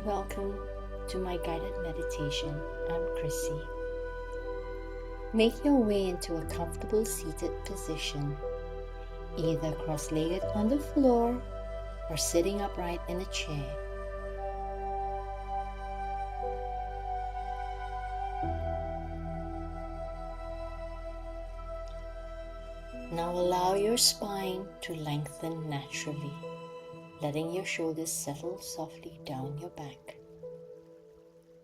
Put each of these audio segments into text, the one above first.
welcome to my guided meditation. I'm Chrissy. Make your way into a comfortable seated position, either cross-legged on the floor or sitting upright in a chair. Now allow your spine to lengthen naturally, letting your shoulders settle softly down your back.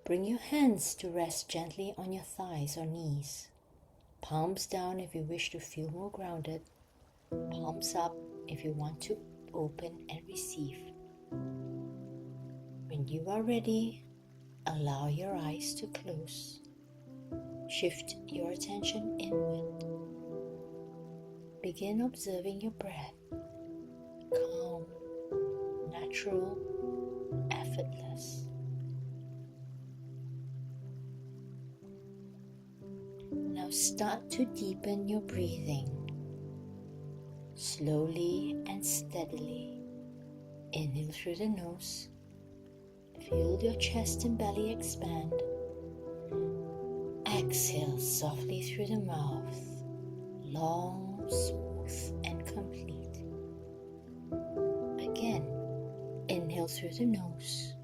Bring your hands to rest gently on your thighs or knees. Palms down if you wish to feel more grounded. Palms up if you want to open and receive. When you are ready, allow your eyes to close. Shift your attention inward. Begin observing your breath. Calm, natural, effortless. Now start to deepen your breathing. Slowly and steadily. Inhale through the nose. Feel your chest and belly expand. Exhale softly through the mouth. Long, smooth, and complete. Again, inhale through the nose,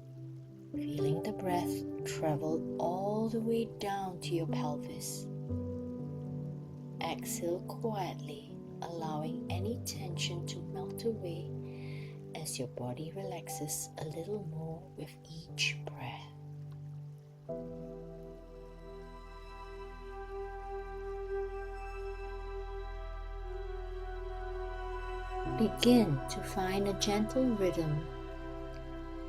feeling the breath travel all the way down to your pelvis. Exhale quietly, allowing any tension to melt away as your body relaxes a little more with each breath. Begin to find a gentle rhythm.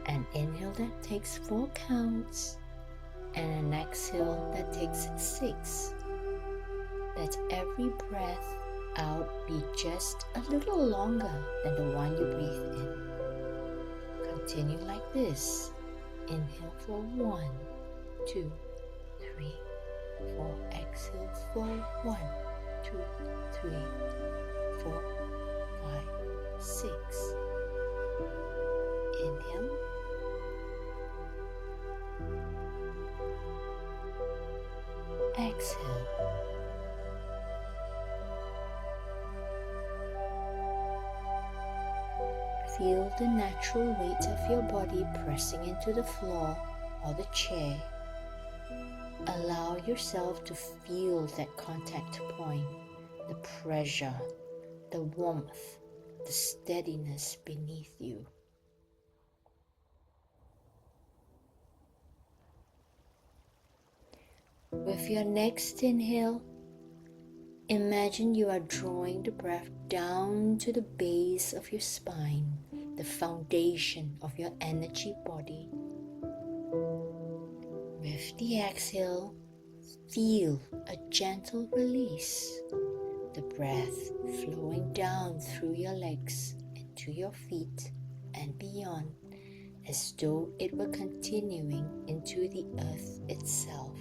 An inhale that takes 4 counts and an exhale that takes 6. Let every breath out be just a little longer than the one you breathe in. Continue like this. Inhale for 1, 2, 3, 4. Exhale for 1, 2, 3, 4, 5, 6. Inhale. Exhale. Feel the natural weight of your body pressing into the floor or the chair. Allow yourself to feel that contact point, the pressure, the warmth, the steadiness beneath you. With your next inhale, imagine you are drawing the breath down to the base of your spine, the foundation of your energy body. With the exhale, feel a gentle release, the breath flowing down through your legs into your feet and beyond, as though it were continuing into the earth itself.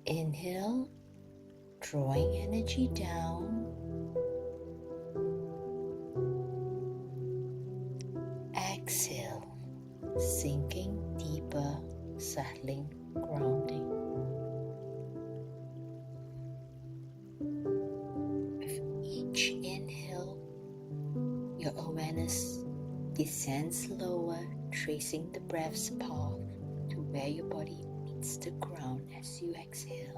Inhale, drawing energy down. Exhale, sinking deeper, settling, grounding. With each inhale, your awareness descends lower, tracing the breath's path to where your body meets the ground as you exhale.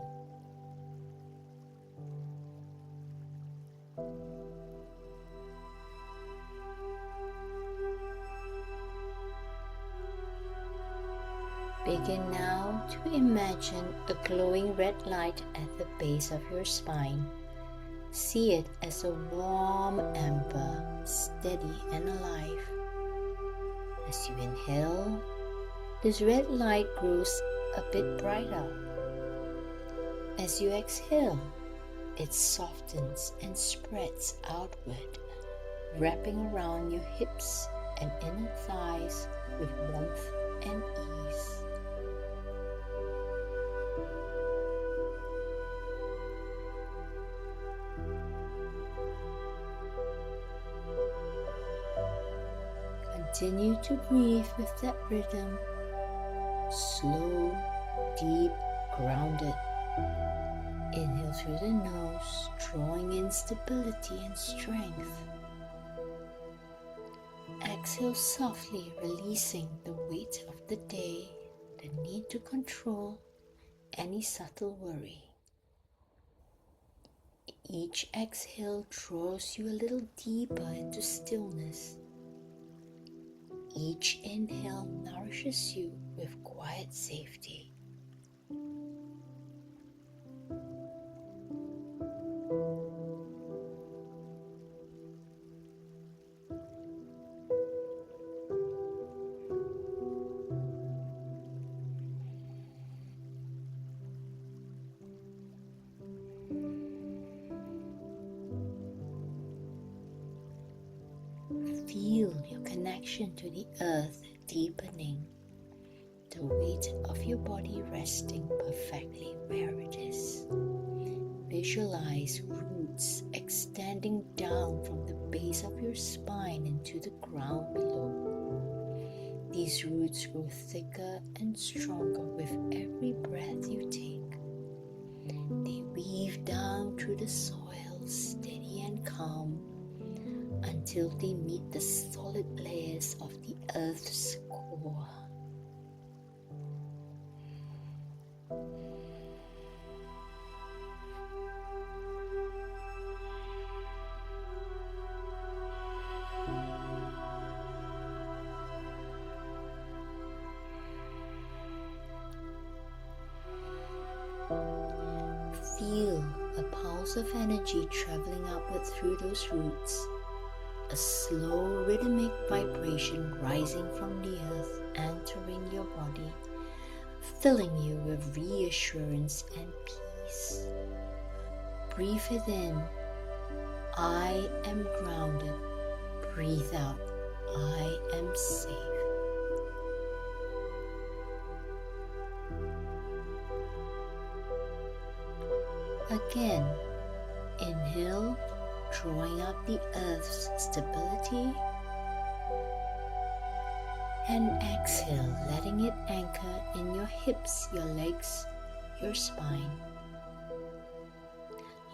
Begin now to imagine a glowing red light at the base of your spine. See it as a warm amber, steady and alive. As you inhale, this red light grows a bit brighter. As you exhale, it softens and spreads outward, wrapping around your hips and inner thighs with warmth and ease. Continue to breathe with that rhythm. Slow, deep, grounded. Inhale through the nose, drawing in stability and strength. Exhale softly, releasing the weight of the day, the need to control any subtle worry. Each exhale draws you a little deeper into stillness. Each inhale nourishes you with quiet safety. Feel your connection to the earth deepening, the weight of your body resting perfectly where it is. Visualize roots extending down from the base of your spine into the ground below. These roots grow thicker and stronger with every breath you take. They weave down through the soil, steady and calm, until they meet the solid layers of the earth's core. Feel a pulse of energy traveling upward through those roots. A slow rhythmic vibration rising from the earth, entering your body, filling you with reassurance and peace. Breathe it in. I am grounded. Breathe out. I am safe. Again, inhale, drawing out the earth's stability, and exhale, letting it anchor in your hips, your legs, your spine.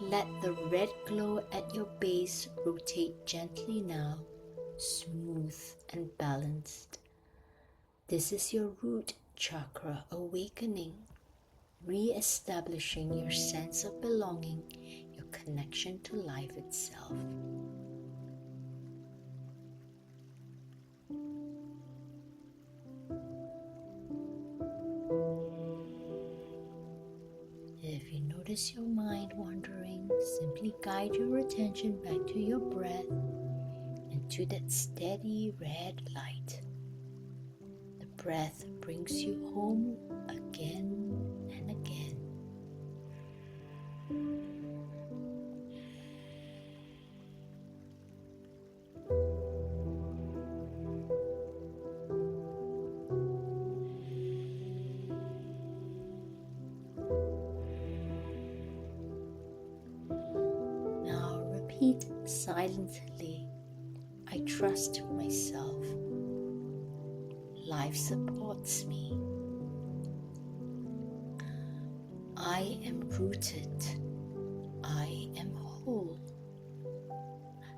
Let the red glow at your base rotate gently now, smooth and balanced. This is your root chakra awakening, re-establishing your sense of belonging, your connection to life itself. If you notice your mind wandering, simply guide your attention back to your breath and to that steady red light. The breath brings you home again and again. Now repeat silently, I trust myself. Life supports me. I am rooted. I am whole.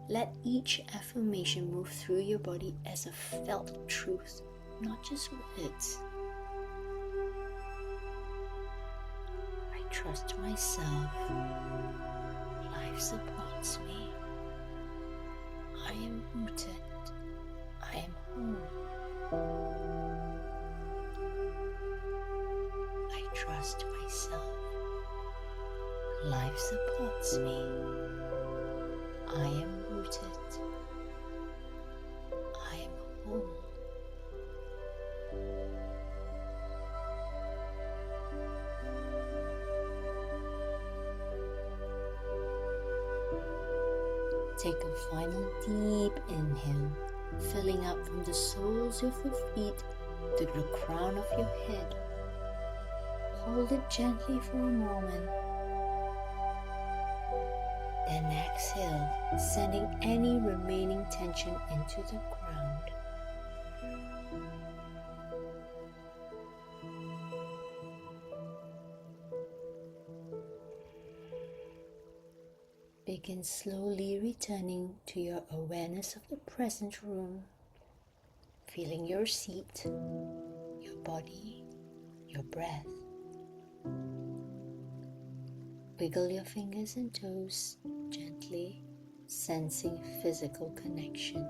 Let each affirmation move through your body as a felt truth, not just words. I trust myself. Life supports me. I am rooted. I am whole. I trust myself. Life supports me. I am rooted. I am whole. Take a final deep inhale, filling up from the soles of your feet to the crown of your head. Hold it gently for a moment. Then exhale, sending any remaining tension into the ground. Begin slowly returning to your awareness of the present room, feeling your seat, your body, your breath. Wiggle your fingers and toes gently, sensing physical connection.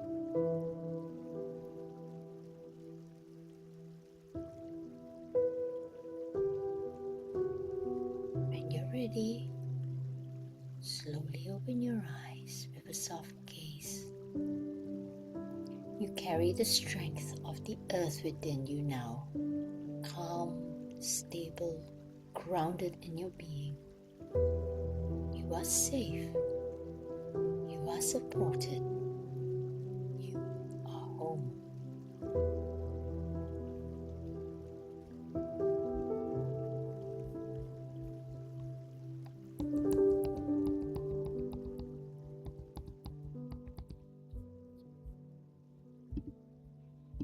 When you're ready, slowly open your eyes with a soft gaze. You carry the strength of the earth within you now, calm, stable, grounded in your being. You are safe. You are supported.